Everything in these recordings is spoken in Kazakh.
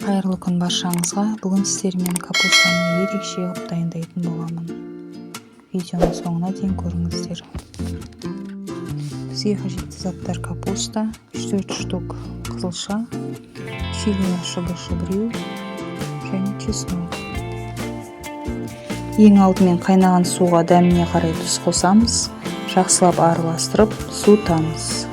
Қайырлы күн баршаңызға. Бүгін сіздермен капустаны ерекше қылып дайындайтын боламын. Видеоның соңына дейін көріңіздер. Бізге қажетті заттар: капуста, 3-4 штук қызылша, чили шыбыр-шыбырю және чеснок. Ең алдымен қайнаған суға дәміне қарай тұз қосамыз. Жақсылап араластырып суытамыз.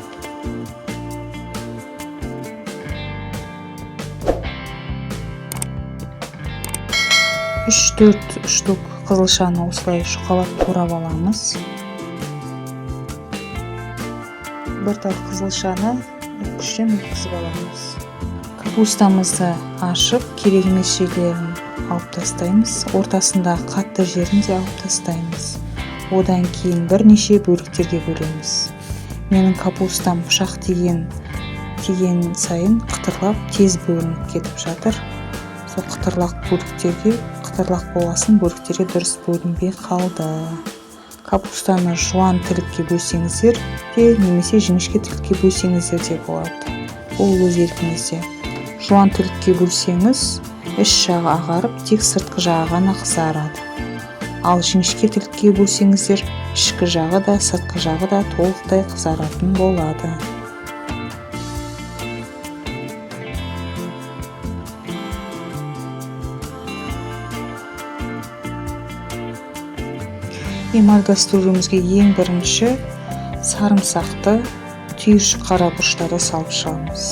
3-4 штук қызылшаны осылай шұқалап турап аламыз. Бір тал қызылшаны күштен өткізіп аламыз. Капустамызды ашып, керек емес жерлерін алып тастаймыз. Ортасында қатты жерін де алып тастаймыз. Одан кейін бірнеше бөліктерге бөлеміз. Менің капустам пышақ тиген сайын қытырлап тез бөлініп кетіп жатыр. Сол қытырлақ болғасын бөліктерге дұрыс бөлінбей қалды. Капустаны жуан тілікке бөлсеңіздер де, немесе жіңішке тілікке бөлсеңіздер де болады. Ол өз еркіңізде. Жуан тілікке бөлсеңіз, іш жағы ағарып, тек сыртқы жағы ғана қызарады. Ал жіңішке тілікке бөлсеңіздер, ішкі жағы да, сыртқы жағы да толықтай қызаратын болады. Эмаль кастрюлемізге ең бірінші сарымсақты түйіршік қара бұрыштарды салып шығамыз.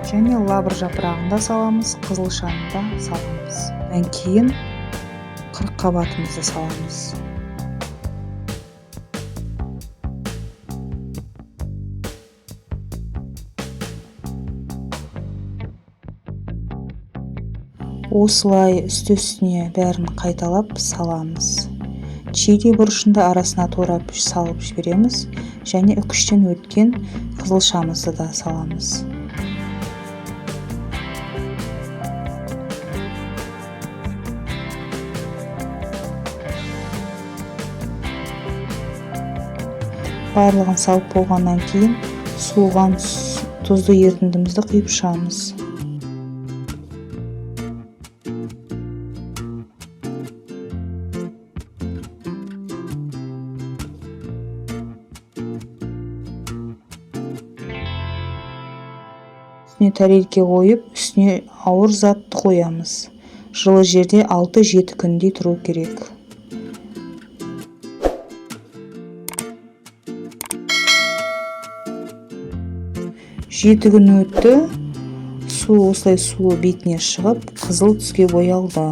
Және лавр жапырағын да саламыз, қызылшаны да саламыз. Одан кейін қырыққабатымызды саламыз. Осылай үсті-үстіне бәрін қайталап саламыз. Чили бұрышында арасына турап салып жібереміз, және үкіштен өткен қызылшамызды да саламыз. Барлығын салып болғаннан кейін суыған тұзды ерітіндімізді құйып шығамыз. Үстіне тәрелке қойып, үстіне ауыр затты қоямыз. Жылы жерде 6-7 күндей тұру керек. Жеті күн өтті. Осылай суы бетіне шығып, қызыл түске боялды.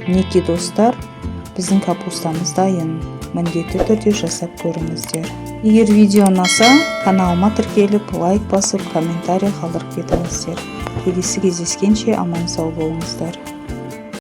Мінекей достар, біздің капустамыз дайын. Міндетті түрде жасап көріңіздер. Егер видео ұнаса, каналыма тіркеліп, лайк басып, комментарий қалдырып кетіңіздер. Келесі кездескенше аман сау болыңыздар.